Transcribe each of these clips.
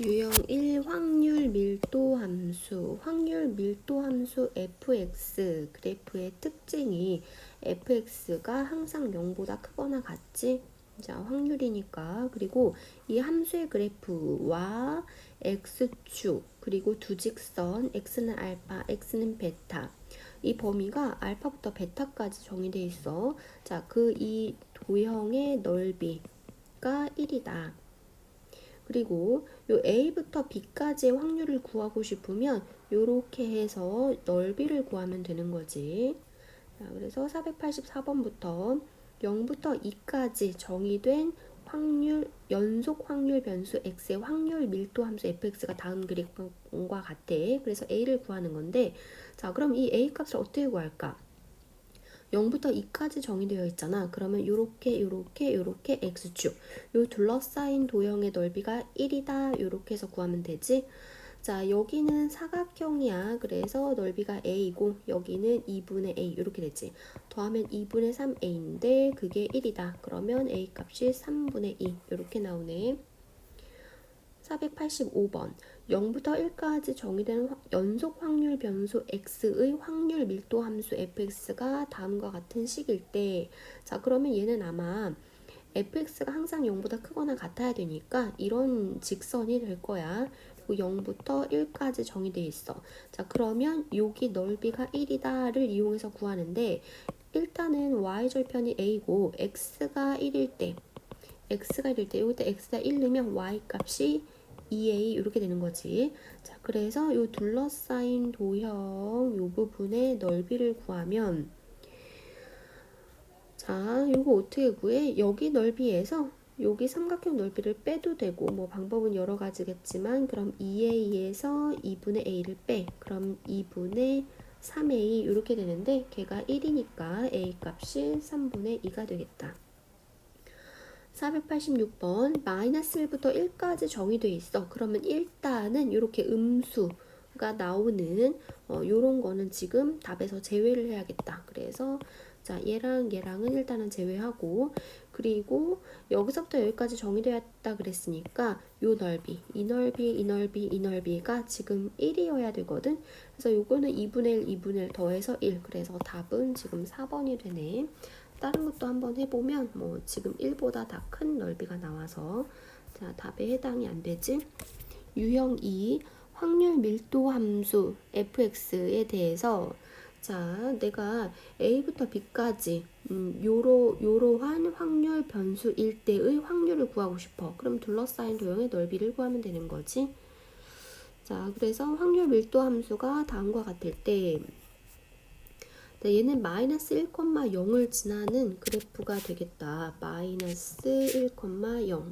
유형 1 확률 밀도 함수. 확률 밀도 함수 fx 그래프의 특징이 fx가 항상 0보다 크거나 같지? 자, 확률이니까. 그리고 이 함수의 그래프와 x축, 그리고 두 직선, x는 알파, x는 베타. 이 범위가 알파부터 베타까지 정의되어 있어. 자, 이 도형의 넓이가 1이다. 그리고 요 A부터 B까지의 확률을 구하고 싶으면 요렇게 해서 넓이를 구하면 되는 거지. 자, 그래서 484번부터 0부터 2까지 정의된 확률, 연속 확률 변수 x의 확률 밀도 함수 fx가 다음 그래프과 같아. 그래서 a를 구하는 건데, 자, 그럼 이 a 값을 어떻게 구할까? 0부터 2까지 정의되어 있잖아. 그러면 요렇게 x축, 요 둘러싸인 도형의 넓이가 1이다 요렇게 해서 구하면 되지. 자, 여기는 사각형이야. 그래서 넓이가 a이고 여기는 2분의 a 이렇게 되지. 더하면 2분의 3a인데 그게 1이다. 그러면 a 값이 3분의 2 이렇게 나오네. 485번 0부터 1까지 정의되는 연속 확률 변수 x의 확률 밀도 함수 fx가 다음과 같은 식일 때, 자, 그러면 얘는 아마 fx가 항상 0보다 크거나 같아야 되니까 이런 직선이 될 거야. 그리고 0부터 1까지 정의되어 있어. 자, 그러면 여기 넓이가 1이다를 이용해서 구하는데, 일단은 y절편이 a고 x가 1일 때 여기다 x가 1 넣으면 y 값이 2a 이렇게 되는 거지. 자, 그래서 요 둘러싸인 도형 요 부분의 넓이를 구하면, 자, 요거 어떻게 구해? 여기 넓이에서 여기 삼각형 넓이를 빼도 되고, 뭐 방법은 여러 가지겠지만, 그럼 2a에서 2분의 a를 빼. 그럼 2분의 3a 이렇게 되는데 걔가 1이니까 a 값이 3분의 2가 되겠다. 486번 마이너스 1부터 1까지 정의되어 있어. 그러면 일단은 이렇게 음수가 나오는 요런 거는 지금 답에서 제외를 해야겠다. 그래서 자, 얘랑은 일단은 제외하고, 그리고 여기서부터 여기까지 정의되었다 그랬으니까 요 넓이, 이 넓이가 지금 1이어야 되거든. 그래서 요거는 2분의 1, 2분의 1 더해서 1. 그래서 답은 지금 4번이 되네. 다른 것도 한번 해보면 뭐 지금 1보다 다 큰 넓이가 나와서, 자, 답에 해당이 안 되지. 유형 2 확률 밀도 함수 fx에 대해서, 자, 내가 a부터 b까지 요러한 확률 변수일 때의 확률을 구하고 싶어. 그럼 둘러싸인 도형의 넓이를 구하면 되는 거지. 자, 그래서 확률 밀도 함수가 다음과 같을 때, 얘는 마이너스 1,0을 지나는 그래프가 되겠다. 마이너스 1,0.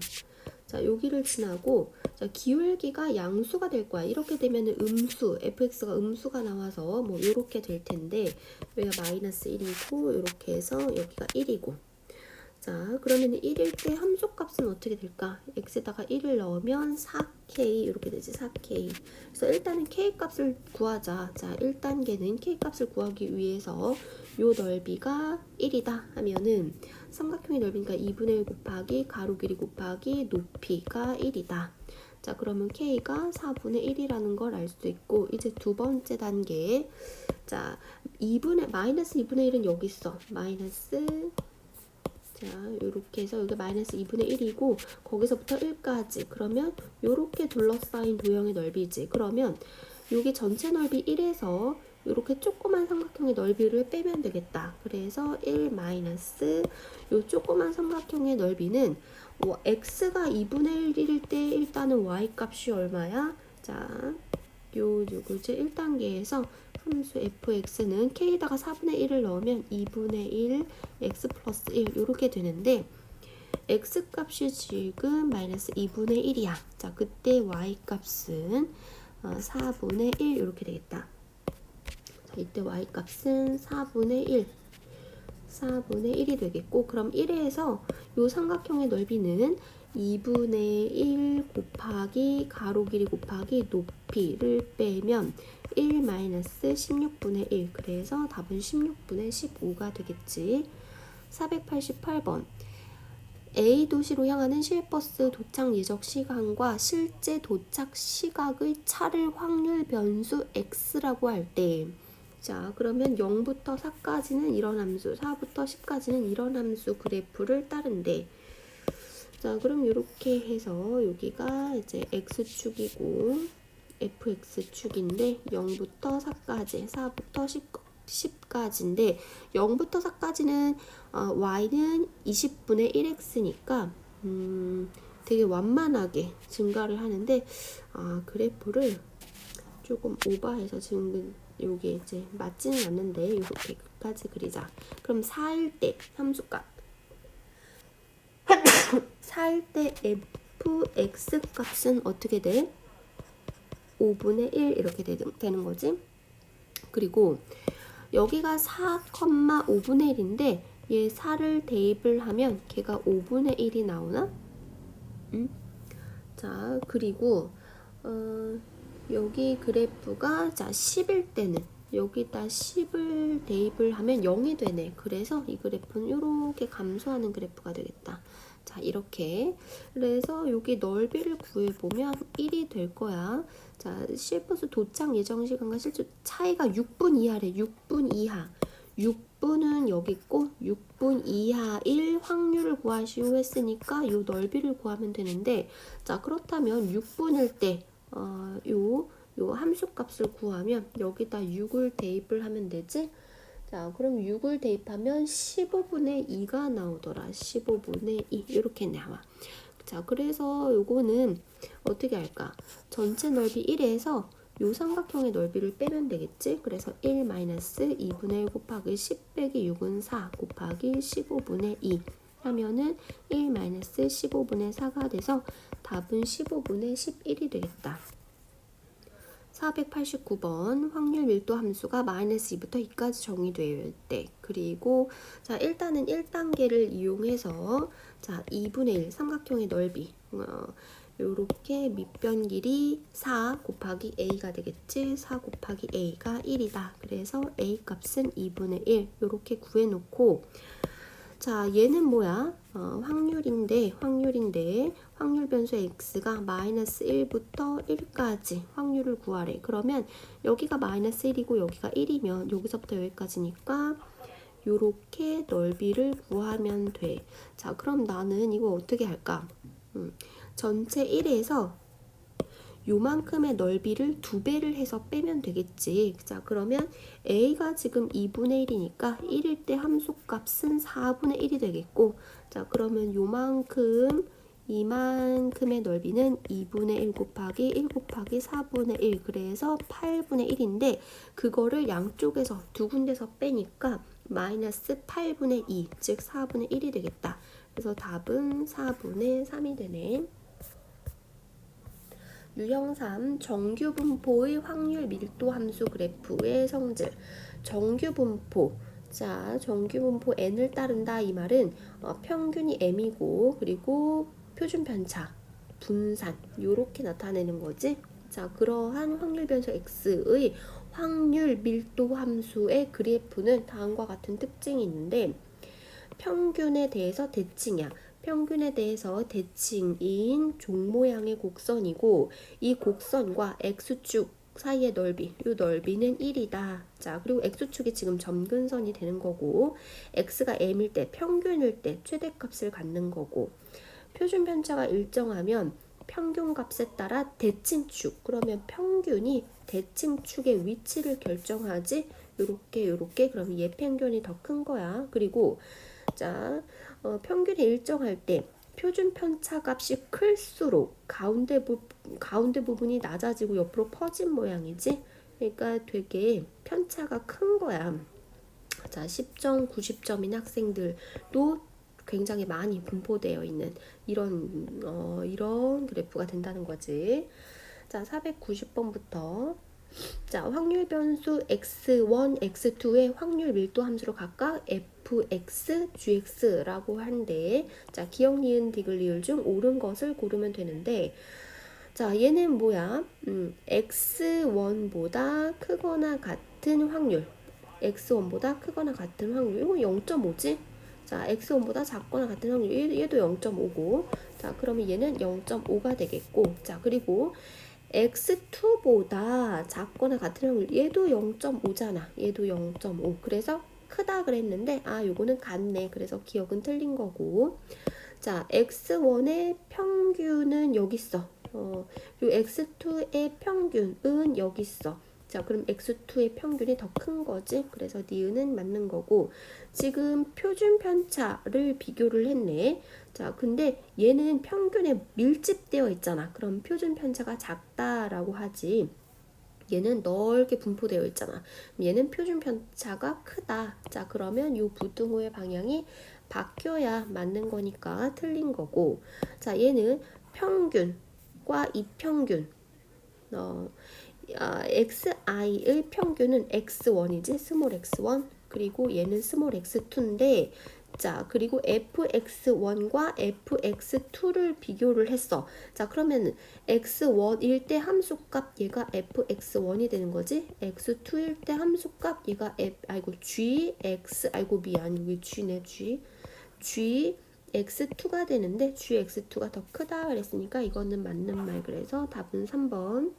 자, 여기를 지나고, 자, 기울기가 양수가 될 거야. 이렇게 되면은 음수, fx가 음수가 나와서 뭐 요렇게 될 텐데, 여기가 마이너스 1이고, 요렇게 해서 여기가 1이고. 자, 그러면 1일 때 함수값은 어떻게 될까? x에다가 1을 넣으면 4k 이렇게 되지. 4k. 그래서 일단은 k 값을 구하자. 자, 1단계는 k 값을 구하기 위해서 요 넓이가 1이다 하면은 삼각형의 넓이니까 2분의 1 곱하기 가로 길이 곱하기 높이가 1이다. 자, 그러면 k가 4분의 1이라는 걸 알 수도 있고, 이제 두 번째 단계. 자, 마이너스 2분의 1은 여기 있어. 마이너스, 자, 요렇게 해서 여기 마이너스 2분의 1이고 거기서부터 1까지. 그러면 요렇게 둘러싸인 도형의 넓이지. 그러면 여기 전체 넓이 1에서 요렇게 조그만 삼각형의 넓이를 빼면 되겠다. 그래서 1 마이너스 요 조그만 삼각형의 넓이는 x가 2분의 1일 때 일단은 y 값이 얼마야? 자, 요 누구지? 1단계에서 함수 fx는 k에다가 4분의 1을 넣으면 2분의 1 x 플러스 1 이렇게 되는데, x 값이 지금 마이너스 2분의 1이야. 자, 그때 y 값은 4분의 1 이렇게 되겠다. 자, 이때 y 값은 4분의 1이 되겠고, 그럼 1에서 요 삼각형의 넓이는 2분의 1 곱하기 가로 길이 곱하기 높이를 빼면 1 마이너스 16분의 1. 그래서 답은 16분의 15가 되겠지. 488번 A 도시로 향하는 시외버스 도착 예정 시간과 실제 도착 시각의 차를 확률 변수 x라고 할 때, 자 그러면 0부터 4까지는 이런 함수, 4부터 10까지는 이런 함수 그래프를 따른대. 자 그럼 이렇게 해서 여기가 이제 x축이고 fx축인데 0부터 4까지, 4부터 10까지인데 0부터 4까지는 y는 20분의 1x니까 되게 완만하게 증가를 하는데 그래프를 조금 오버해서 지금 요게 이제 맞지는 않는데 이렇게까지 그리자. 그럼 4일 때 함수값 4일 때 fx 값은 어떻게 돼? 5분의 1 이렇게 되는 거지. 그리고 여기가 4,5분의 1인데 얘 4를 대입을 하면 걔가 5분의 1이 나오나? 자 그리고 여기 그래프가 자 10일 때는 여기다 10을 대입을 하면 0이 되네. 그래서 이 그래프는 이렇게 감소하는 그래프가 되겠다. 자 이렇게 그래서 여기 넓이를 구해보면 1이 될 거야. 자 시외버스 도착 예정 시간과 실제 차이가 6분 이하래. 6분 이하. 6분은 여기 있고 6분 이하일 확률을 구하시오 했으니까 이 넓이를 구하면 되는데 자 그렇다면 6분일 때 요 함수값을 구하면 여기다 6을 대입을 하면 되지. 자 그럼 6을 대입하면 15분의 2가 나오더라. 15분의 2 이렇게 나와. 자 그래서 요거는 어떻게 할까? 전체 넓이 1에서 요 삼각형의 넓이를 빼면 되겠지. 그래서 1-2분의 1 곱하기 10 빼기 6은 4 곱하기 15분의 2 하면은 1-15분의 4가 돼서 답은 15분의 11이 되겠다. 489번 확률 밀도 함수가 -2부터 2까지 정의될 때 그리고 자 일단은 1단계를 이용해서 자 2분의 1 삼각형의 넓이 요렇게 밑변 길이 4 곱하기 a가 되겠지. 4 곱하기 a가 1이다. 그래서 a 값은 2분의 1 요렇게 구해놓고 자 얘는 뭐야? 확률인데 확률 변수 x가 -1부터 1까지 확률을 구하래. 그러면 여기가 -1이고 여기가 1이면 여기서부터 여기까지니까 요렇게 넓이를 구하면 돼. 자 그럼 나는 이거 어떻게 할까? 전체 1에서 요만큼의 넓이를 2배를 해서 빼면 되겠지. 자 그러면 a가 지금 2분의 1이니까 1일 때 함수값은 4분의 1이 되겠고 자 그러면 이만큼의 넓이는 2분의 1 곱하기 1 곱하기 4분의 1 그래서 8분의 1인데 그거를 양쪽에서 두 군데서 빼니까 -8분의 2 즉 4분의 1이 되겠다. 그래서 답은 4분의 3이 되네. 유형 3 정규분포의 확률 밀도 함수 그래프의 성질. 정규분포 자 정규분포 n을 따른다 이 말은 평균이 m이고 그리고 표준 편차 분산 요렇게 나타내는 거지. 자 그러한 확률 변수 x의 확률 밀도 함수의 그래프는 다음과 같은 특징이 있는데 평균에 대해서 대칭이야. 평균에 대해서 대칭인 종 모양의 곡선이고 이 곡선과 x축 사이의 넓이, 이 넓이는 1이다. 자, 그리고 x축이 지금 점근선이 되는 거고 x가 m일 때, 평균일 때 최대값을 갖는 거고 표준 편차가 일정하면 평균값에 따라 대칭축, 그러면 평균이 대칭축의 위치를 결정하지. 요렇게 그러면 얘 평균이 더 큰 거야. 그리고 자, 평균이 일정할 때 표준 편차 값이 클수록 가운데 부분이 낮아지고 옆으로 퍼진 모양이지. 그러니까 되게 편차가 큰 거야. 자, 10점, 90점인 학생들도 굉장히 많이 분포되어 있는 이런 그래프가 된다는 거지. 자, 490번부터 자, 확률 변수 x1, x2의 확률 밀도 함수로 각각 fx, gx라고 하는데 자, 기역, 니은, 디귿, 리을 중 옳은 것을 고르면 되는데 자, 얘는 뭐야? x1보다 크거나 같은 확률 x1보다 크거나 같은 확률 이거 0.5지? 자, x1보다 작거나 같은 확률. 얘도 0.5고. 자, 그러면 얘는 0.5가 되겠고. 자, 그리고 x2보다 작거나 같은 확률. 얘도 0.5잖아. 얘도 0.5. 그래서 크다 그랬는데 요거는 같네. 그래서 기억은 틀린 거고. 자, x1의 평균은 여기 있어. 요 x2의 평균은 여기 있어. 자, 그럼 x2의 평균이 더 큰 거지. 그래서 니은은 맞는 거고. 지금 표준 편차를 비교를 했네. 자, 근데 얘는 평균에 밀집되어 있잖아. 그럼 표준 편차가 작다라고 하지. 얘는 넓게 분포되어 있잖아. 얘는 표준 편차가 크다. 자, 그러면 요 부등호의 방향이 바뀌어야 맞는 거니까 틀린 거고. 자, 얘는 평균과 이평균. xi의 평균은 x1이지, 스몰 x1. 그리고 얘는 스몰 x2인데, 자, 그리고 fx1과 fx2를 비교를 했어. 자, 그러면 x1일 때 함수값 얘가 fx1이 되는 거지. x2일 때 함수값 얘가 gx, 미안, 여기 g네, gx2가 되는데 gx2가 더 크다 그랬으니까 이거는 맞는 말. 그래서 답은 3번.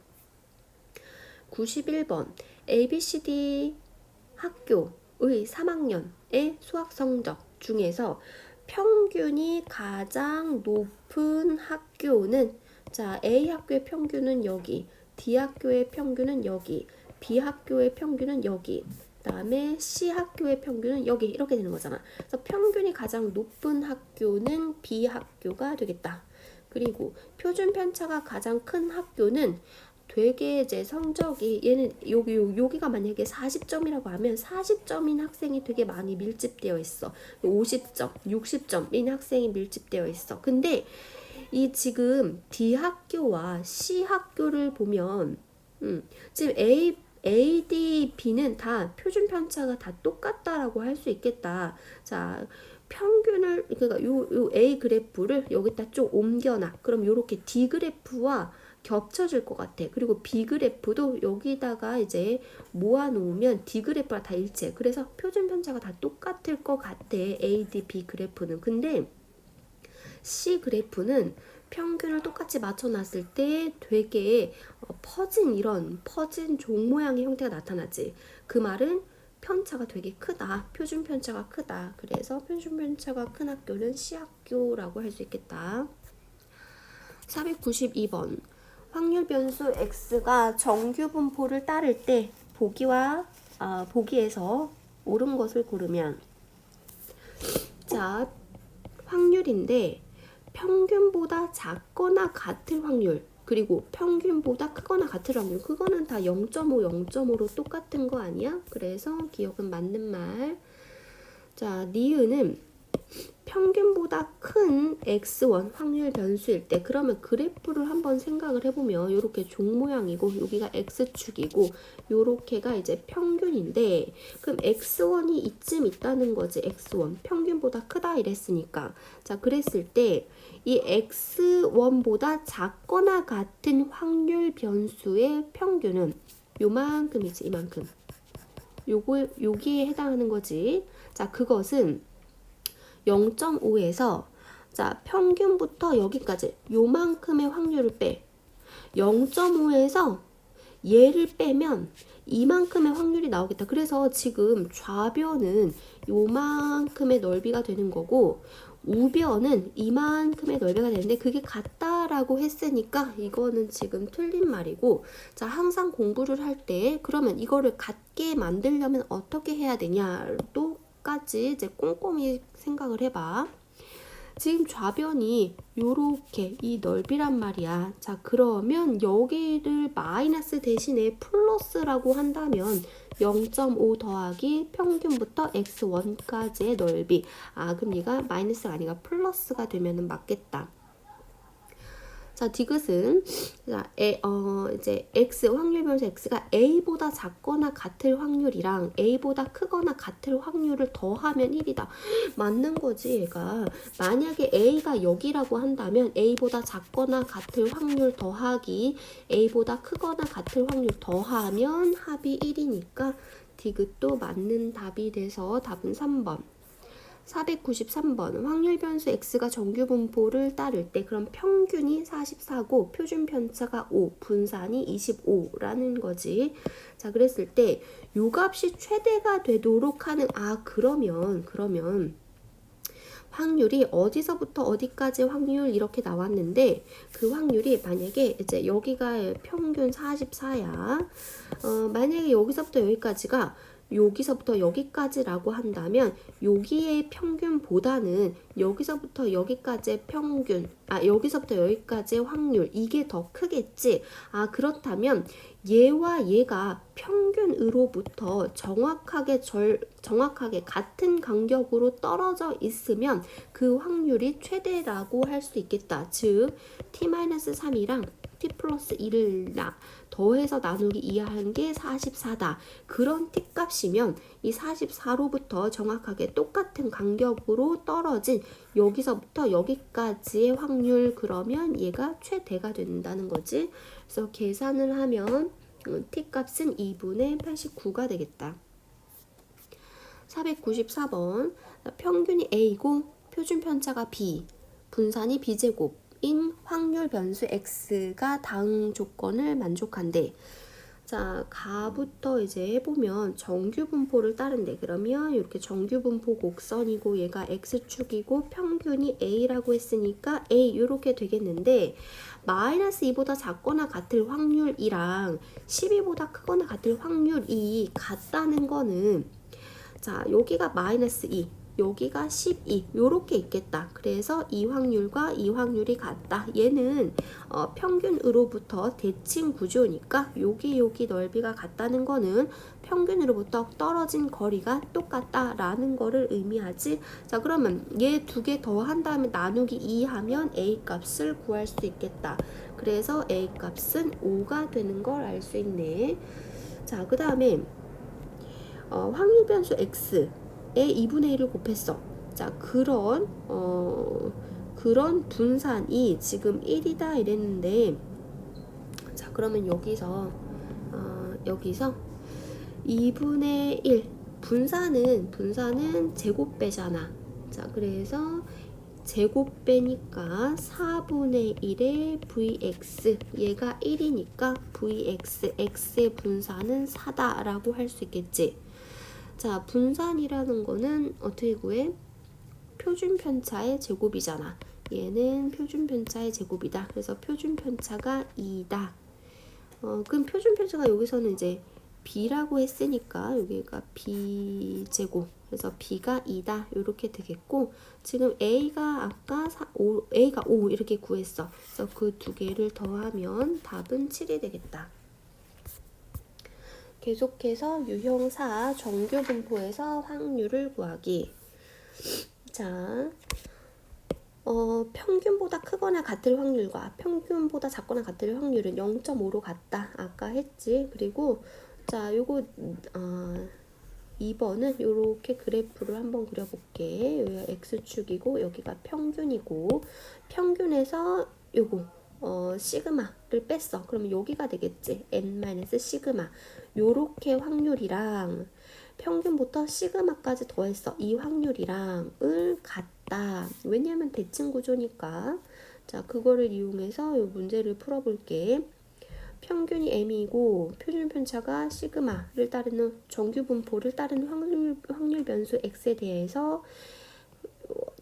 91번 ABCD 학교의 3학년의 수학 성적 중에서 평균이 가장 높은 학교는, 자, A 학교의 평균은 여기, D 학교의 평균은 여기, B 학교의 평균은 여기, 그 다음에 C 학교의 평균은 여기, 이렇게 되는 거잖아. 그래서 평균이 가장 높은 학교는 B 학교가 되겠다. 그리고 표준 편차가 가장 큰 학교는 되게 이제 성적이, 얘는 여기가 만약에 40점이라고 하면 40점인 학생이 되게 많이 밀집되어 있어. 50점, 60점인 학생이 밀집되어 있어. 근데 이 지금 D 학교와 C 학교를 보면 지금 A, D, B는 다 표준 편차가 다 똑같다라고 할 수 있겠다. 자, 평균을, 그러니까 요 A 그래프를 여기다 좀 옮겨놔. 그럼 요렇게 D 그래프와 겹쳐질 것 같아. 그리고 B 그래프도 여기다가 이제 모아놓으면 D 그래프가 다 일치해. 그래서 표준 편차가 다 똑같을 것 같아. A, D, B 그래프는. 근데 C 그래프는 평균을 똑같이 맞춰놨을 때 되게 퍼진 종 모양의 형태가 나타나지. 그 말은 편차가 되게 크다. 표준 편차가 크다. 그래서 표준 편차가 큰 학교는 C 학교라고 할 수 있겠다. 492번 확률 변수 x가 정규 분포를 따를 때 보기에서 옳은 것을 고르면, 자, 확률인데 평균보다 작거나 같을 확률, 그리고 평균보다 크거나 같을 확률, 그거는 다 0.5, 0.5로 똑같은 거 아니야? 그래서 기억은 맞는 말. 자, 니은은 평균보다 큰 x1 확률 변수일 때, 그러면 그래프를 한번 생각을 해보면 이렇게 종 모양이고 여기가 x축이고 요렇게가 이제 평균인데, 그럼 x1이 이쯤 있다는 거지. x1 평균보다 크다 이랬으니까. 자, 그랬을 때 이 x1보다 작거나 같은 확률 변수의 평균은 요만큼이지. 이만큼. 여기에 해당하는 거지. 자, 그것은 0.5에서 자, 평균부터 여기까지 요만큼의 확률을 빼. 0.5에서 얘를 빼면 이만큼의 확률이 나오겠다. 그래서 지금 좌변은 요만큼의 넓이가 되는 거고 우변은 이만큼의 넓이가 되는데, 그게 같다라고 했으니까 이거는 지금 틀린 말이고. 자, 항상 공부를 할 때 그러면 이거를 같게 만들려면 어떻게 해야 되냐 또까지 이제 꼼꼼히 생각을 해봐. 지금 좌변이 요렇게 이 넓이란 말이야. 자, 그러면 여기를 마이너스 대신에 플러스라고 한다면 0.5 더하기 평균부터 x1까지의 넓이. 그럼 얘가 마이너스가 아니라 플러스가 되면 맞겠다. 자, 디귿은 이제 x 확률 변수 x가 a보다 작거나 같을 확률이랑 a보다 크거나 같을 확률을 더하면 1이다. 맞는 거지, 얘가. 만약에 a가 여기라고 한다면 a보다 작거나 같을 확률 더하기 a보다 크거나 같을 확률 더하면 합이 1이니까 디귿도 맞는 답이 돼서 답은 3번. 493번 확률 변수 x가 정규 분포를 따를 때 그럼 평균이 44고 표준 편차가 5, 분산이 25라는 거지. 자, 그랬을 때 요 값이 최대가 되도록 하는 그러면 확률이 어디서부터 어디까지 확률 이렇게 나왔는데 그 확률이 만약에 이제 여기가 평균 44야. 만약에 여기서부터 여기까지가 여기서부터 여기까지라고 한다면 여기의 평균보다는 여기서부터 여기까지의 평균, 여기서부터 여기까지의 확률 이게 더 크겠지. 그렇다면 얘와 얘가 평균으로부터 정확하게 같은 간격으로 떨어져 있으면 그 확률이 최대라고 할 수 있겠다. 즉 t-3이랑 t 플러스 1을 더해서 나누기 이하한 게 44다. 그런 t 값이면 이 44로부터 정확하게 똑같은 간격으로 떨어진 여기서부터 여기까지의 확률, 그러면 얘가 최대가 된다는 거지. 그래서 계산을 하면 t 값은 2분의 89가 되겠다. 494번 평균이 a이고 표준 편차가 b, 분산이 b제곱인 확률 변수 x가 다음 조건을 만족한대. 자, 가부터 이제 해보면 정규 분포를 따른대. 그러면 이렇게 정규 분포 곡선이고 얘가 x축이고 평균이 a라고 했으니까 a 이렇게 되겠는데 마이너스 2보다 작거나 같을 확률이랑 12보다 크거나 같을 확률이 같다는 거는, 자, 여기가 마이너스 2, 여기가 12 요렇게 있겠다. 그래서 이 확률과 이 확률이 같다. 얘는 평균으로부터 대칭 구조니까 여기 넓이가 같다는 거는 평균으로부터 떨어진 거리가 똑같다라는 거를 의미하지. 자, 그러면 얘 두 개 더한 다음에 나누기 2 하면 a 값을 구할 수 있겠다. 그래서 a 값은 5가 되는 걸 알 수 있네. 자, 그 다음에 확률 변수 x에 2분의 1을 곱했어. 자, 그런 분산이 지금 1이다 이랬는데, 자, 그러면 여기서 2분의 1 분산은 제곱배잖아. 자, 그래서 제곱배니까 4분의 1의 vx, 얘가 1이니까 vx, x의 분산은 4다라고 할 수 있겠지. 자, 분산이라는 거는 어떻게 구해? 표준 편차의 제곱이잖아. 얘는 표준 편차의 제곱이다. 그래서 표준 편차가 2다. 그럼 표준 편차가 여기서는 이제 b라고 했으니까 여기가 b제곱. 그래서 b가 2다. 이렇게 되겠고, 지금 a가 아까 a가 5 이렇게 구했어. 그래서 그 두 개를 더하면 답은 7이 되겠다. 계속해서 유형사 정규 분포에서 확률을 구하기. 자, 평균보다 크거나 같을 확률과 평균보다 작거나 같을 확률은 0.5로 같다. 아까 했지. 그리고 자, 요거 2번은 요렇게 그래프를 한번 그려볼게. 여기가 x축이고 여기가 평균이고, 평균에서 요거 시그마를 뺐어. 그러면 여기가 되겠지. n-시그마. 요렇게 확률이랑 평균부터 시그마까지 더했어. 이 확률이랑을 같다. 왜냐면 대칭 구조니까. 자, 그거를 이용해서 이 문제를 풀어볼게. 평균이 m이고 표준 편차가 시그마를 따르는 정규 분포를 따르는 확률 변수 x에 대해서,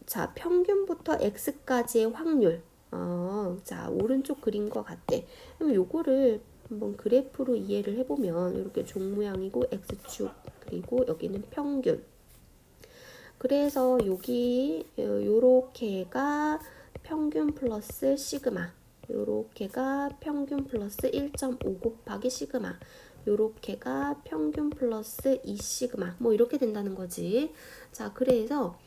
자, 평균부터 x까지의 확률. 자, 오른쪽 그린 것 같대. 그럼 요거를 한번 그래프로 이해를 해보면 이렇게 종 모양이고 x축, 그리고 여기는 평균. 그래서 여기 요렇게가 평균 플러스 시그마, 요렇게가 평균 플러스 1.5 곱하기 시그마, 요렇게가 평균 플러스 2 시그마, 뭐 이렇게 된다는 거지. 자, 그래서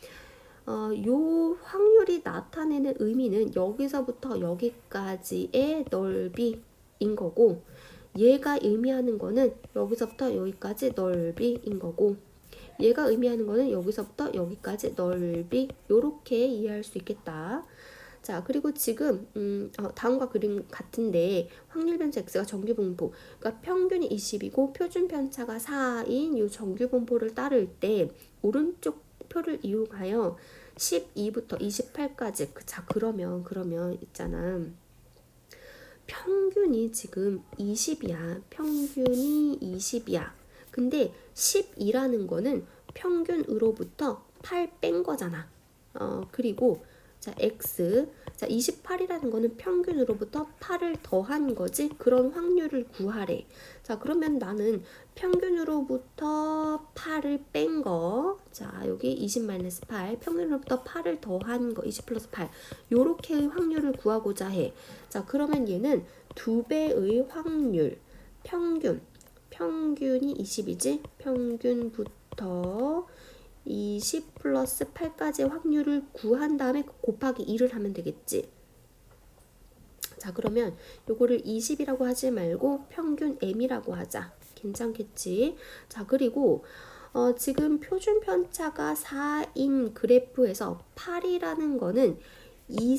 요 확률이 나타내는 의미는 여기서부터 여기까지의 넓이인 거고, 얘가 의미하는 거는 여기서부터 여기까지 넓이인 거고, 얘가 의미하는 거는 여기서부터 여기까지 넓이, 요렇게 이해할 수 있겠다. 자, 그리고 지금 다음과 그림 같은데 확률 변수 x가 정규 분포, 그러니까 평균이 20이고 표준 편차가 4인 요 정규 분포를 따를 때 오른쪽 표를 이용하여 12부터 28까지 자 그러면 있잖아. 평균이 지금 20이야. 평균이 20이야. 근데 12라는 거는 평균으로부터 8 뺀 거잖아. 그리고 자 x 자 28이라는 거는 평균으로부터 8을 더한 거지. 그런 확률을 구하래. 자 그러면 나는 평균으로부터 8을 뺀 거, 자 여기 20-8 평균으로부터 8을 더한 거 20 플러스 8 요렇게 확률을 구하고자 해. 자 그러면 얘는 2배의 확률 평균이 20이지. 평균부터 20 플러스 8까지의 확률을 구한 다음에 곱하기 2를 하면 되겠지. 자 그러면 요거를 20이라고 하지 말고 평균 m이라고 하자. 괜찮겠지? 자 그리고 지금 표준 편차가 4인 그래프에서 8이라는 거는 2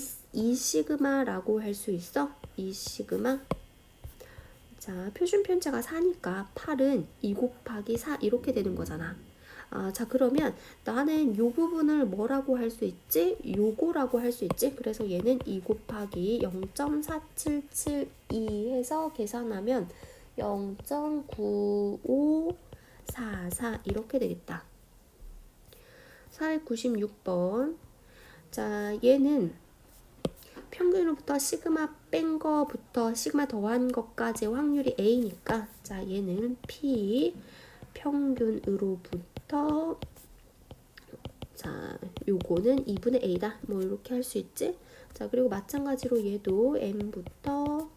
시그마라고 할 수 있어? 2 시그마. 자 표준 편차가 4니까 8은 2 곱하기 4 이렇게 되는 거잖아. 자 그러면 나는 요 부분을 뭐라고 할 수 있지? 요거라고 할 수 있지? 그래서 얘는 2 곱하기 0.4772 해서 계산하면 0.9544 이렇게 되겠다. 496번. 자 얘는 평균으로부터 시그마 뺀 거부터 시그마 더한 것까지 확률이 A니까 자 얘는 P 평균으로부터 자 요거는 2분의 A다. 뭐 이렇게 할 수 있지. 자 그리고 마찬가지로 얘도 M부터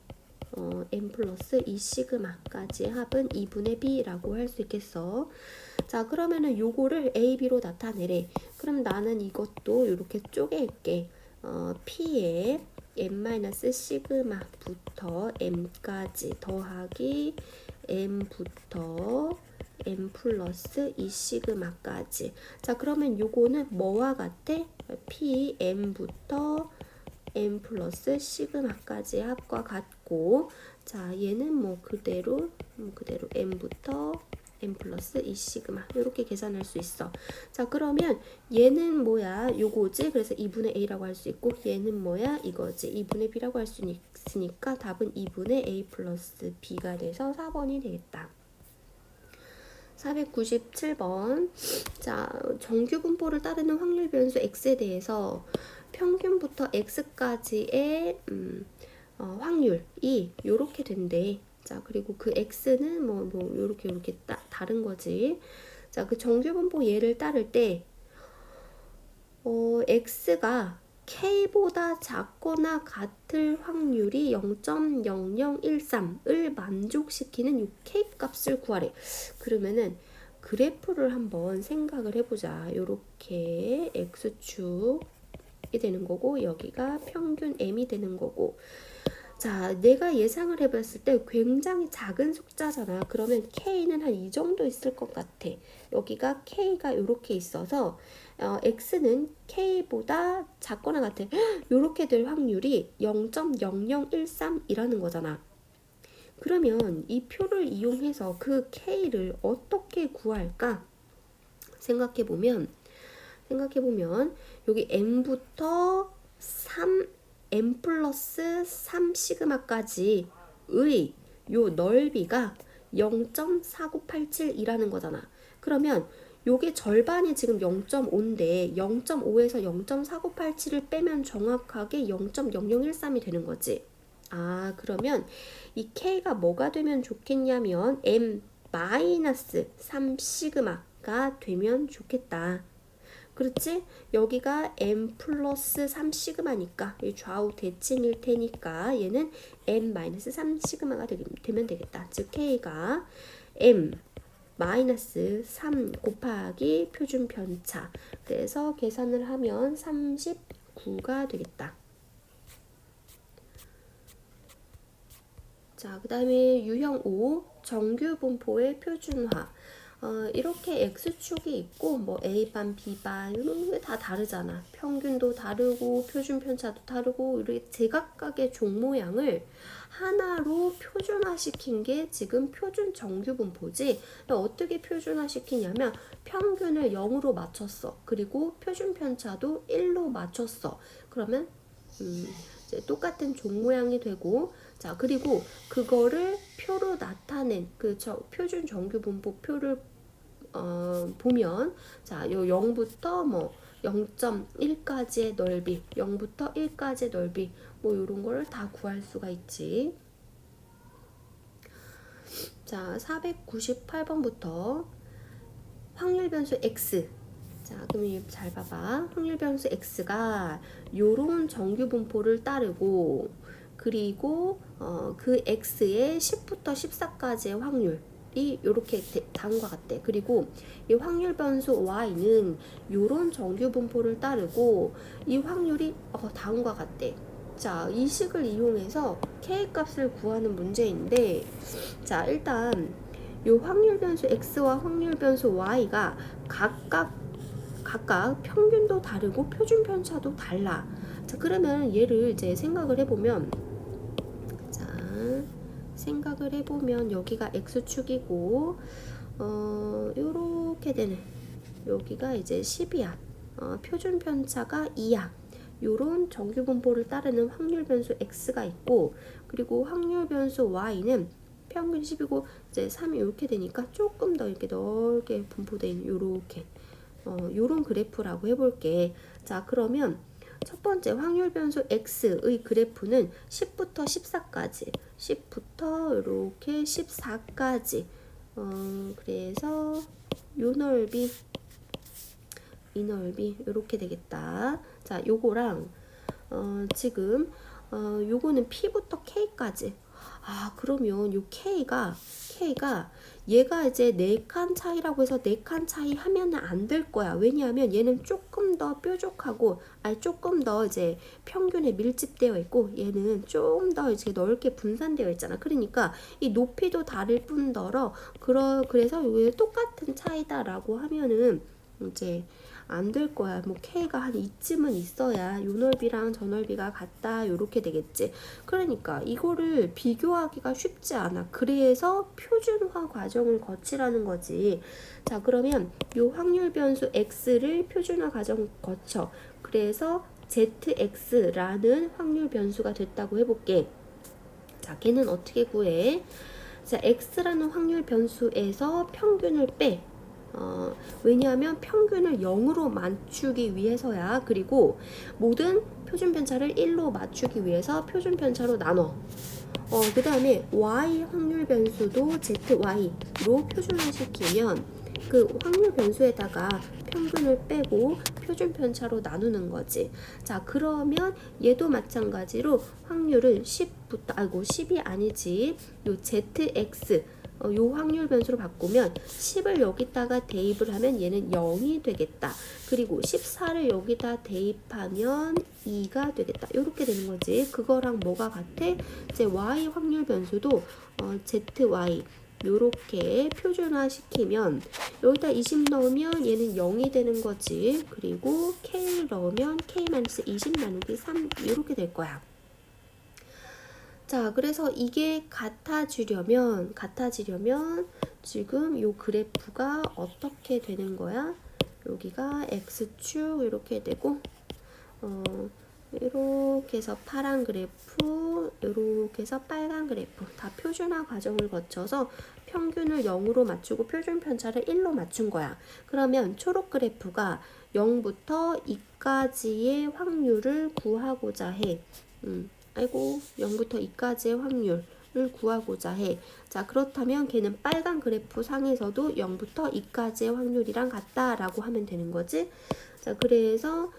M 플러스 2 시그마까지 합은 2분의 B라고 할 수 있겠어. 자 그러면은 요거를 A, B로 나타내래. 그럼 나는 이것도 이렇게 쪼갤게. P에 M- 시그마부터 M까지 더하기 M부터 M 플러스 2 시그마까지. 자 그러면 요거는 뭐와 같아? P M부터 M 플러스 시그마까지 합과 같고, 자 얘는 뭐 그대로 M부터 M 플러스 2 시그마 이렇게 계산할 수 있어. 자 그러면 얘는 뭐야? 요거지. 그래서 2분의 A라고 할 수 있고, 얘는 뭐야? 이거지. 2분의 B라고 할 수 있으니까 답은 2분의 A 플러스 B가 돼서 4번이 되겠다. 497번. 자, 정규 분포를 따르는 확률 변수 x에 대해서 평균부터 x까지의 확률이 요렇게 된대. 자, 그리고 그 x는 뭐 요렇게 다른 거지. 자, 그 정규 분포 얘를 따를 때 x가 k보다 작거나 같을 확률이 0.0013을 만족시키는 요 k 값을 구하래. 그러면은 그래프를 한번 생각을 해보자. 요렇게 x축이 되는 거고 여기가 평균 m이 되는 거고, 자 내가 예상을 해봤을 때 굉장히 작은 숫자잖아. 그러면 k는 한 이 정도 있을 것 같아. 여기가 k가 이렇게 있어서 x는 k보다 작거나 같아. 이렇게 될 확률이 0.0013이라는 거잖아. 그러면 이 표를 이용해서 그 k를 어떻게 구할까? 생각해보면 여기 m부터 3 m 플러스 3 시그마까지의 요 넓이가 0.4987이라는 거잖아. 그러면 요게 절반이 지금 0.5인데 0.5에서 0.4987을 빼면 정확하게 0.0013이 되는 거지. 그러면 이 K가 뭐가 되면 좋겠냐면 M-3 시그마가 되면 좋겠다. 그렇지? 여기가 M 플러스 3 시그마니까 이 좌우 대칭일 테니까 얘는 M-3 시그마가 되면 되겠다. 즉 K가 M 마이너스 3 곱하기 표준 편차. 그래서 계산을 하면 39가 되겠다. 자, 그 다음에 유형 5 정규 분포의 표준화. 이렇게 X축이 있고 뭐 A반, B반 이런 게 다 다르잖아. 평균도 다르고 표준 편차도 다르고 이렇게 제각각의 종 모양을 하나로 표준화시킨 게 지금 표준 정규 분포지. 어떻게 표준화시키냐면 평균을 0으로 맞췄어. 그리고 표준 편차도 1로 맞췄어. 그러면 이제 똑같은 종 모양이 되고, 자, 그리고 그거를 표로 나타낸 그 표준 정규 분포 표를 보면, 자, 요 0부터 뭐 0.1까지의 넓이, 0부터 1까지의 넓이, 뭐 요런 거를 다 구할 수가 있지. 자, 498번부터 확률 변수 x. 자, 그럼 잘 봐봐. 확률 변수 x가 요런 정규 분포를 따르고, 그리고 그 x의 10부터 14까지의 확률이 요렇게 다음과 같대. 그리고 이 확률 변수 y는 요런 정규 분포를 따르고 이 확률이 다음과 같대. 자, 이 식을 이용해서 k 값을 구하는 문제인데, 자, 일단 요 확률 변수 x와 확률 변수 y가 각각 평균도 다르고 표준 편차도 달라. 자, 그러면 얘를 이제 생각을 해보면, 자, 여기가 x축이고, 요렇게 되네. 여기가 이제 10이야. 표준 편차가 2야. 요런 정규 분포를 따르는 확률 변수 x가 있고, 그리고 확률 변수 y는 평균 10이고 이제 3이 이렇게 되니까 조금 더 이렇게 넓게 분포되어 있는 요렇게 요런 그래프라고 해볼게. 자, 그러면 첫 번째 확률 변수 x의 그래프는 10부터 14까지 10부터 이렇게 14까지 그래서 요 넓이 이 넓이 이렇게 되겠다. 자, 요거랑 지금 요거는 P부터 K까지. 그러면 요 K가 얘가 이제 4칸 차이라고 해서 4칸 차이 하면은 안 될 거야. 왜냐하면 얘는 조금 더 뾰족하고, 조금 더 이제 평균에 밀집되어 있고, 얘는 좀 더 이제 넓게 분산되어 있잖아. 그러니까 이 높이도 다를 뿐더러, 그래서 이게 똑같은 차이다라고 하면은 이제 안 될 거야. 뭐 K가 한 이쯤은 있어야 요 넓이랑 저 넓이가 같다 요렇게 되겠지. 그러니까 이거를 비교하기가 쉽지 않아. 그래서 표준화 과정을 거치라는 거지. 자, 그러면 요 확률 변수 x를 표준화 과정 거쳐. 그래서 zx라는 확률 변수가 됐다고 해볼게. 자, 걔는 어떻게 구해? 자, x라는 확률 변수에서 평균을 빼. 왜냐하면 평균을 0으로 맞추기 위해서야. 그리고 모든 표준 편차를 1로 맞추기 위해서 표준 편차로 나눠. 그 다음에 y 확률 변수도 zy로 표준화시키면 그 확률 변수에다가 평균을 빼고 표준 편차로 나누는 거지. 자, 그러면 얘도 마찬가지로 확률을 10이 아니지. 요 zx 요 확률 변수로 바꾸면 10을 여기다가 대입을 하면 얘는 0이 되겠다. 그리고 14를 여기다 대입하면 2가 되겠다. 이렇게 되는 거지. 그거랑 뭐가 같아? 이제 y 확률 변수도 zy 요렇게 표준화 시키면 여기다 20 넣으면 얘는 0이 되는 거지. 그리고 k 넣으면 k-20 나누기 3 이렇게 될 거야. 자, 그래서 이게 같아지려면 지금 요 그래프가 어떻게 되는 거야? 여기가 x축 이렇게 되고 이렇게 해서 파란 그래프, 이렇게 해서 빨간 그래프 다 표준화 과정을 거쳐서 평균을 0으로 맞추고 표준 편차를 1로 맞춘 거야. 그러면 초록 그래프가 0부터 2까지의 확률을 구하고자 해. 0부터 2까지의 확률을 구하고자 해. 자, 그렇다면 걔는 빨간 그래프 상에서도 0부터 2까지의 확률이랑 같다라고 하면 되는 거지. 자, 그래서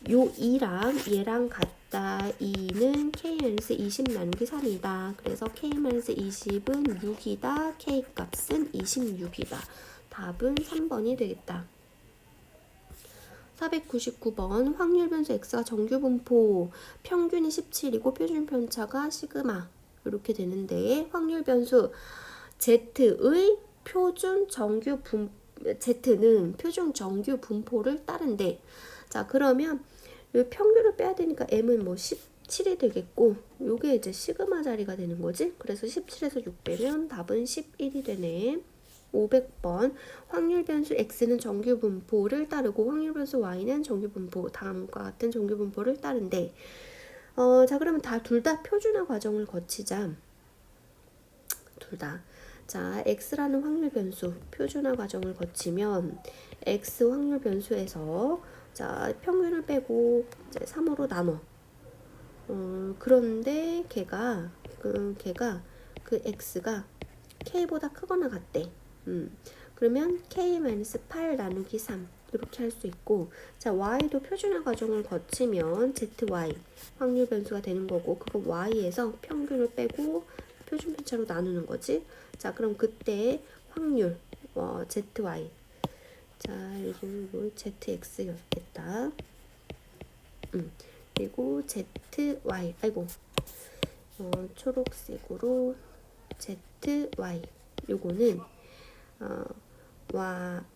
요 2랑 얘랑 같다. 2는 k-20 나누기 3이다. 그래서 k-20은 6이다. k 값은 26이다. 답은 3번이 되겠다. 499번 확률 변수 x가 정규 분포 평균이 17이고 표준 편차가 시그마 이렇게 되는데 확률 변수 z의 표준 정규 Z는 표준 정규 분포를 따른대. 자, 그러면 이 평균을 빼야 되니까 M은 뭐 17이 되겠고, 요게 이제 시그마 자리가 되는 거지. 그래서 17에서 6 빼면 답은 11이 되네. 500번 확률 변수 X는 정규 분포를 따르고 확률 변수 Y는 정규 분포, 다음과 같은 정규 분포를 따른대. 자, 그러면 둘 다 표준화 과정을 거치자. 둘 다. 자, x라는 확률 변수 표준화 과정을 거치면 x 확률 변수에서 자, 평균을 빼고 이제 3으로 나눠. 그런데 걔가 그 x가 k보다 크거나 같대. 그러면 k-8 나누기 3 이렇게 할 수 있고, 자, y도 표준화 과정을 거치면 zy 확률 변수가 되는 거고, 그거 y에서 평균을 빼고 표준 편차로 나누는 거지. 자, 그럼 그때 확률 zy, 자, 여기는 뭐 zx였겠다. 그리고 zy, 아이고, 초록색으로 zy, 요거는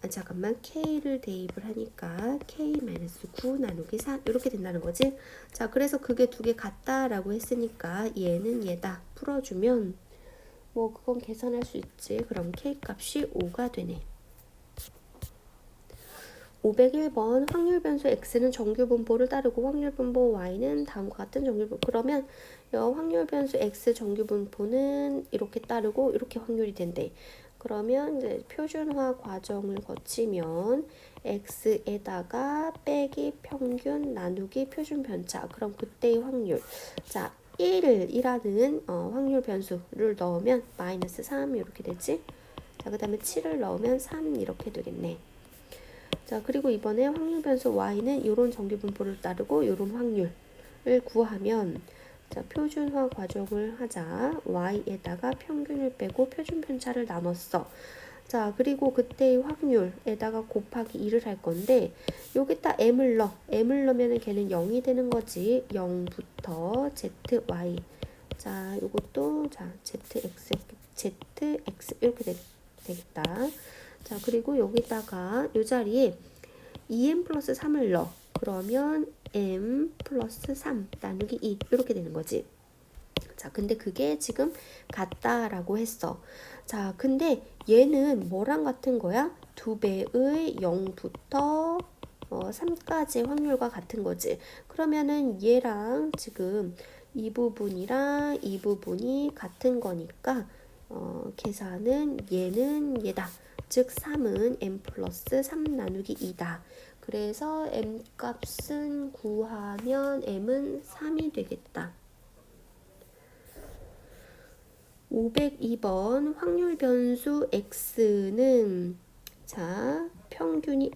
잠깐만, k를 대입을 하니까 k-9 나누기 4 이렇게 된다는 거지. 자, 그래서 그게 두 개 같다라고 했으니까 얘는 얘다 풀어주면 뭐 그건 계산할 수 있지. 그럼 k 값이 5가 되네. 501번 확률 변수 x는 정규 분포를 따르고 확률 분포 y는 다음과 같은 정규 분포. 그러면 확률 변수 x 정규 분포는 이렇게 따르고 이렇게 확률이 된대. 그러면 이제 표준화 과정을 거치면 x에다가 빼기 평균 나누기 표준 편차. 그럼 그때의 확률. 자, 1이라는 확률 변수를 넣으면 마이너스 3 이렇게 되지. 자, 그 다음에 7을 넣으면 3 이렇게 되겠네. 자, 그리고 이번에 확률 변수 y는 이런 정규 분포를 따르고 이런 확률을 구하면, 자, 표준화 과정을 하자. y에다가 평균을 빼고 표준 편차를 나눴어. 자, 그리고 그때의 확률에다가 곱하기 2를 할 건데, 여기다 m을 넣으면은 걔는 0이 되는 거지. 0부터 zy. 자, 요것도 자, zx 이렇게 되겠다. 자, 그리고 여기다가 이 자리에 2m 플러스 3을 넣어. 그러면 m 플러스 3 나누기 2 이렇게 되는 거지. 자, 근데 그게 지금 같다라고 했어. 자, 근데 얘는 뭐랑 같은 거야? 2배의 0부터 3까지 확률과 같은 거지. 그러면은 얘랑 지금 이 부분이랑 이 부분이 같은 거니까 계산은 얘는 얘다. 즉 3은 m 플러스 3 나누기 2다. 그래서 m 값은 구하면 m은 3이 되겠다. 502번 확률 변수 x는 자, 평균이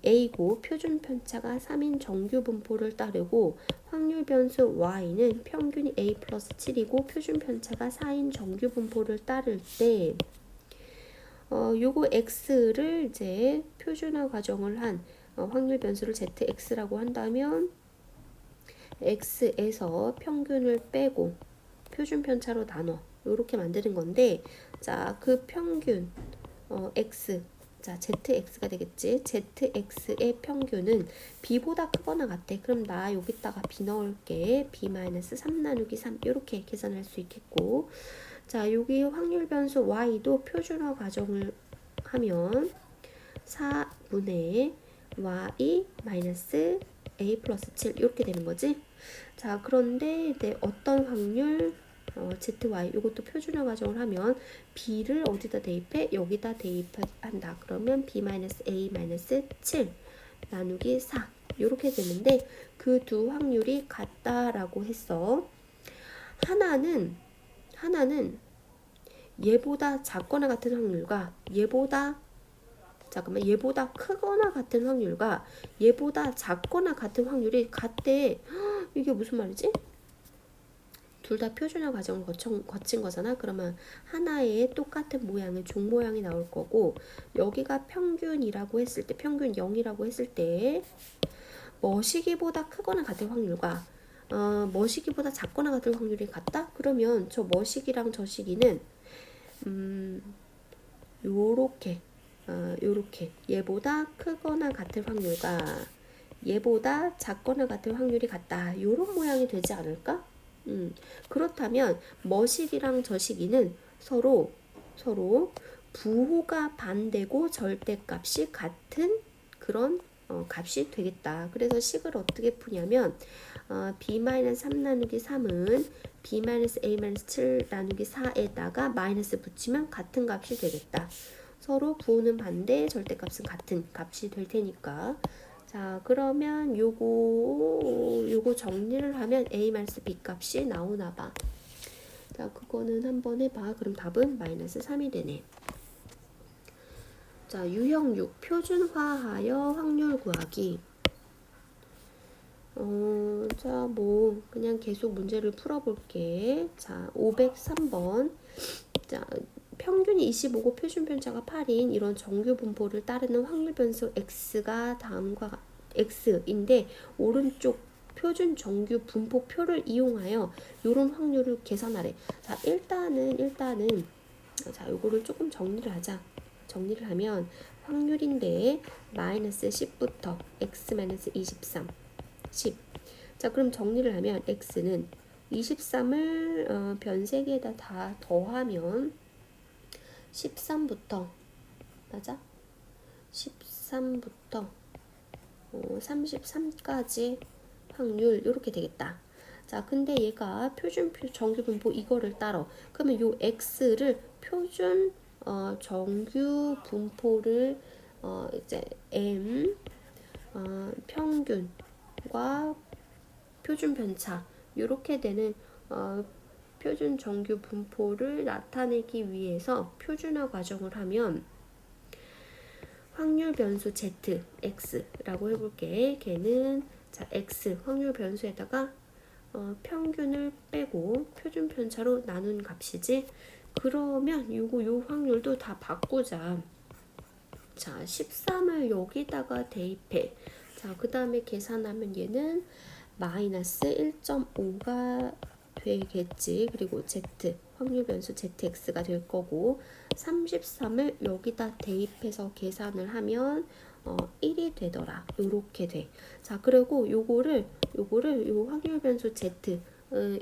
a고 표준 편차가 3인 정규 분포를 따르고 확률 변수 y는 평균이 a 플러스 7이고 표준 편차가 4인 정규 분포를 따를 때 요거 x를 이제 표준화 과정을 한 확률 변수를 zx라고 한다면 x에서 평균을 빼고 표준 편차로 나눠 이렇게 만드는 건데, 자, 그 평균 x, 자, zx가 되겠지. zx의 평균은 b보다 크거나 같대. 그럼 나 여기다가 b 넣을게. b-3 나누기 3 이렇게 계산할 수 있겠고, 자, 여기 확률 변수 y도 표준화 과정을 하면 4분의 y 마이너스 a 플러스 7 이렇게 되는 거지. 자, 그런데 이제 어떤 확률 zy 이것도 표준화 과정을 하면 b를 어디다 대입해? 여기다 대입한다. 그러면 b-a-7 나누기 4 이렇게 되는데 그 두 확률이 같다라고 했어. 하나는 얘보다 작거나 같은 확률과 얘보다 크거나 같은 확률과 얘보다 작거나 같은 확률이 같대. 이게 무슨 말이지? 둘 다 표준화 과정을 거친 거잖아. 그러면 하나의 똑같은 모양의 종 모양이 나올 거고, 여기가 평균이라고 했을 때, 평균 0이라고 했을 때 머시기보다 크거나 같은 확률과 머시기보다 작거나 같은 확률이 같다? 그러면 저 머시기랑 저 시기는 요렇게 요렇게 얘보다 크거나 같을 확률과 얘보다 작거나 같을 확률이 같다. 요런 모양이 되지 않을까? 그렇다면 머시기랑 저시기는 서로 부호가 반대고 절대값이 같은 그런 값이 되겠다. 그래서 식을 어떻게 푸냐면 b-3 나누기 3은 b-a-7 나누기 4에다가 마이너스 붙이면 같은 값이 되겠다. 서로 부호는 반대, 절대값은 같은 값이 될 테니까. 자, 그러면 요거 정리를 하면 a-b 값이 나오나 봐. 자, 그거는 한번 해봐. 그럼 답은 마이너스 3이 되네. 자, 유형 6. 표준화하여 확률 구하기. 자, 뭐 그냥 계속 문제를 풀어볼게. 자, 503번. 자, 평균이 25고 표준 편차가 8인 이런 정규 분포를 따르는 확률 변수 x가 다음과 x인데 오른쪽 표준 정규 분포표를 이용하여 이런 확률을 계산하래. 자, 일단은 자, 요거를 조금 정리를 하자. 정리를 하면 확률인데 마이너스 10부터 x 마이너스 23 10. 자, 그럼 정리를 하면 x는 23을 변색에다 다 더하면 13부터 맞아? 13부터 33까지 확률 이렇게 되겠다. 자, 근데 얘가 표준 정규 분포 이거를 따라. 그러면 요 x를 표준 정규 분포를 이제 m 평균과 표준 편차 이렇게 되는 표준 정규 분포를 나타내기 위해서 표준화 과정을 하면 확률 변수 z, x라고 해볼게. 걔는 자 x 확률 변수에다가 평균을 빼고 표준 편차로 나눈 값이지. 그러면 요 확률도 다 바꾸자. 자, 13을 여기다가 대입해. 자, 그 다음에 계산하면 얘는 마이너스 1.5가 되겠지. 그리고 z 확률 변수 zx가 될 거고 33을 여기다 대입해서 계산을 하면 1이 되더라. 요렇게 돼. 자, 그리고 요거를 요 확률 변수 z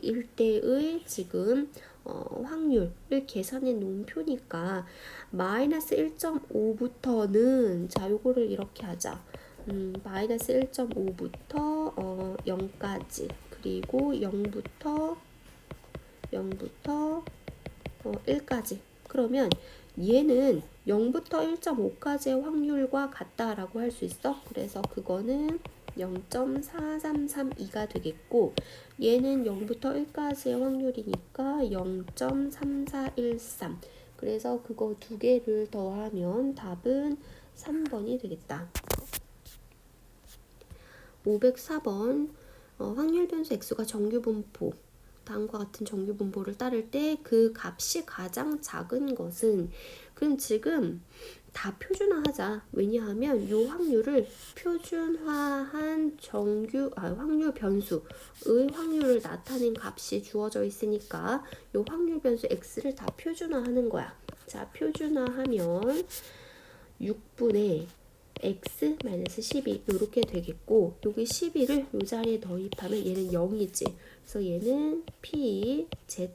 일대의 지금 확률을 계산해 놓은 표니까 마이너스 1.5부터는 자 요거를 이렇게 하자. 마이너스 1.5부터 0까지 그리고 0부터 1까지. 그러면 얘는 0부터 1.5까지의 확률과 같다라고 할 수 있어. 그래서 그거는 0.4332가 되겠고 얘는 0부터 1까지의 확률이니까 0.3413. 그래서 그거 두 개를 더하면 답은 3번이 되겠다. 504번 확률 변수 x가 정규 분포 다음과 같은 정규 분포를 따를 때 그 값이 가장 작은 것은 그럼 지금 다 표준화하자. 왜냐하면 이 확률을 표준화한 확률 변수의 확률을 나타낸 값이 주어져 있으니까 이 확률 변수 x를 다 표준화하는 거야. 자, 표준화하면 6분의 x-12 이렇게 되겠고 여기 12를 이 자리에 더입하면 얘는 0이지. 그래서 얘는 p, z,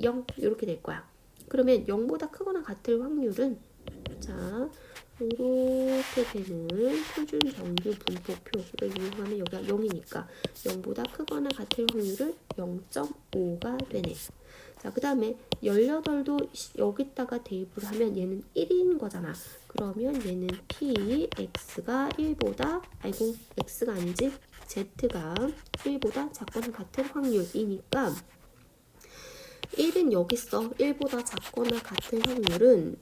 0 이렇게 될 거야. 그러면 0보다 크거나 같을 확률은 자 이렇게 되는 표준 정규 분포표를 이용하면 여기가 0이니까 0보다 크거나 같을 확률은 0.5가 되네. 자, 그 다음에 18도 여기다가 대입을 하면 얘는 1인 거잖아. 그러면 얘는 p, x가 1보다 x가 아니지 z가 1보다 작거나 같은 확률이니까 1은 여기 있어. 1보다 작거나 같은 확률은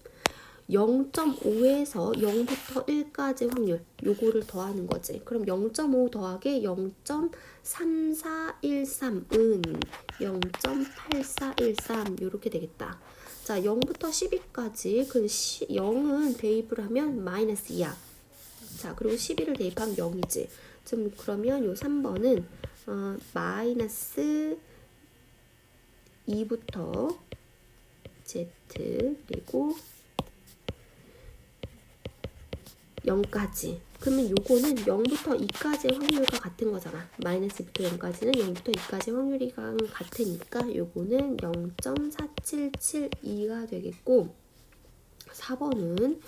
0.5에서 0부터 1까지 확률 요거를 더하는 거지. 그럼 0.5 더하기 0.3413은 0.8413 요렇게 되겠다. 자, 0부터 12까지 그 0은 대입을 하면 마이너스 2야. 자, 그리고 12를 대입하면 0이지. 좀 그러면 요 3번은 마이너스 2부터 z 그리고 0까지. 그러면 요거는 0부터 2까지의 확률과 같은 거잖아. 마이너스부터 0까지는 0부터 2까지의 확률이 같으니까 요거는 0.4772가 되겠고 4번은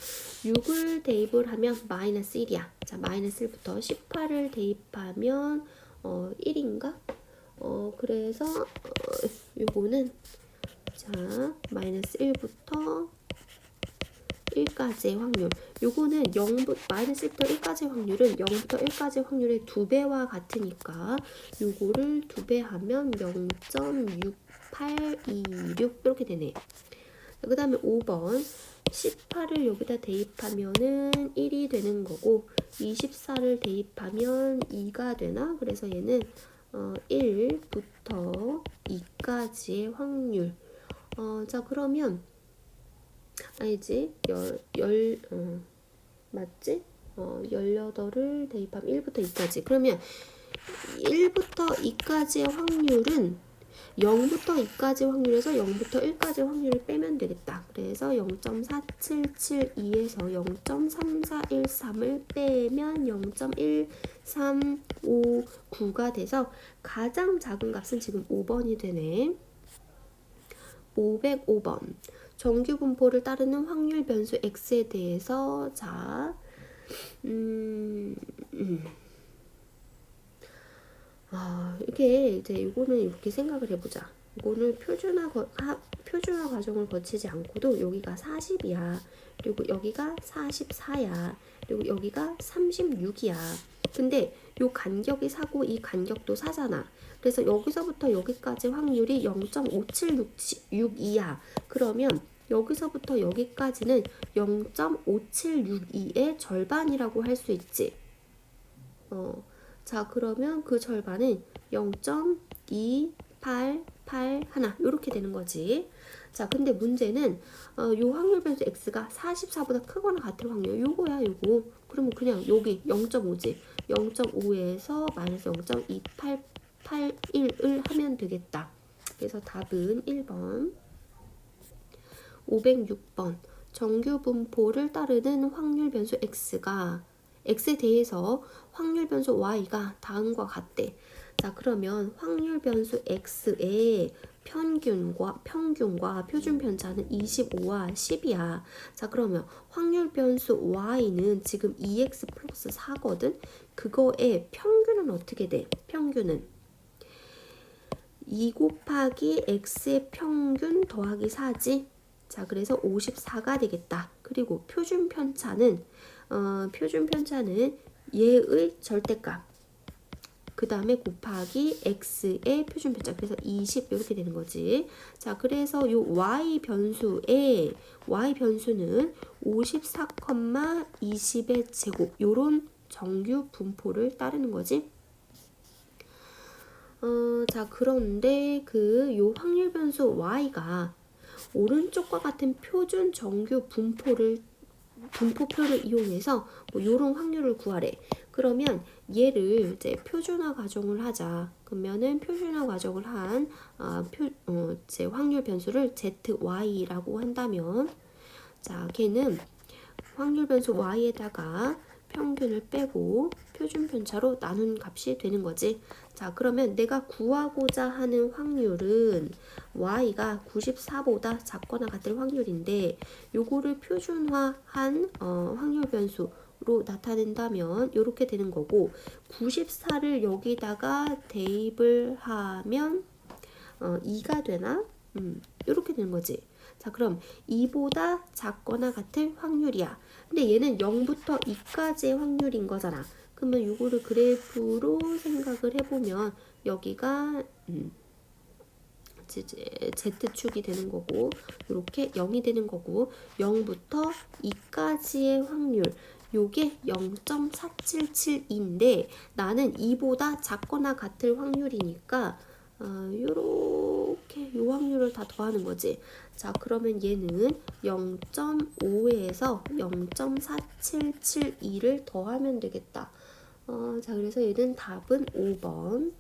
6을 대입을 하면 마이너스 1이야. 자, 마이너스 1부터 18을 대입하면 1인가? 그래서 요거는 자, 마이너스 1부터 1까지의 확률. 요거는 마이너스 1부터 1까지의 확률은 0부터 1까지의 확률의 2배와 같으니까 요거를 2배 하면 0.6826 이렇게 되네. 그 다음에 5번 18을 여기다 대입하면은 1이 되는 거고 24를 대입하면 2가 되나? 그래서 얘는 1부터 2까지의 확률. 자, 그러면 아니지. 맞지? 18을 대입하면 1부터 2까지. 그러면 1부터 2까지의 확률은 0부터 2까지 확률에서 0부터 1까지 확률을 빼면 되겠다. 그래서 0.4772에서 0.3413을 빼면 0.1359가 돼서 가장 작은 값은 지금 5번이 되네. 505번. 정규 분포를 따르는 확률 변수 x에 대해서 자, 이게 이제 이거는 이렇게 생각을 해보자. 이거는 표준화 과정을 거치지 않고도 여기가 40이야. 그리고 여기가 44야. 그리고 여기가 36이야. 근데 요 간격이 4고 이 간격도 4잖아. 그래서 여기서부터 여기까지 확률이 0.5762야. 그러면 여기서부터 여기까지는 0.5762의 절반이라고 할 수 있지. 자, 그러면 그 절반은 0.2881 이렇게 되는 거지. 자, 근데 문제는 요 확률 변수 x가 44보다 크거나 같을 확률 요거야, 요거. 그러면 그냥 여기 0.5지. 0.5에서 마이너스 0.2881을 하면 되겠다. 그래서 답은 1번. 506번. 정규 분포를 따르는 확률 변수 x에 대해서 확률 변수 y가 다음과 같대. 자, 그러면 확률 변수 x의 평균과 표준 편차는 25와 10이야. 자, 그러면 확률 변수 y는 지금 2x 플러스 4거든. 그거의 평균은 어떻게 돼? 평균은 2 곱하기 x의 평균 더하기 4지. 자, 그래서 54가 되겠다. 그리고 표준 편차는 얘의 절대값 그 다음에 곱하기 x의 표준 편차 그래서 20 이렇게 되는 거지. 자, 그래서 요 y 변수는 54, 20의 제곱 요런 정규 분포를 따르는 거지. 자, 그런데 요 확률 변수 y가 오른쪽과 같은 표준 정규 분포표를 이용해서 뭐 요런 확률을 구하래. 그러면 얘를 이제 표준화 가정을 하자. 그러면은 표준화 가정을 한 이제 확률 변수를 zy라고 한다면 자, 걔는 확률 변수 y에다가 평균을 빼고 표준 편차로 나눈 값이 되는 거지. 자, 그러면 내가 구하고자 하는 확률은 y가 94보다 작거나 같을 확률인데 요거를 표준화한 확률 변수로 나타낸다면 이렇게 되는 거고 94를 여기다가 대입을 하면 2가 되나? 이렇게 되는 거지. 자, 그럼 2보다 작거나 같을 확률이야. 근데 얘는 0부터 2까지의 확률인 거잖아. 그러면 이거를 그래프로 생각을 해보면 여기가 Z축이 되는 거고 이렇게 0이 되는 거고 0부터 2까지의 확률 요게 0.477인데 나는 2보다 작거나 같을 확률이니까 요렇게 요 확률을 다 더하는 거지. 자, 그러면 얘는 0.5에서 0.4772를 더하면 되겠다. 자, 그래서 얘는 답은 5번.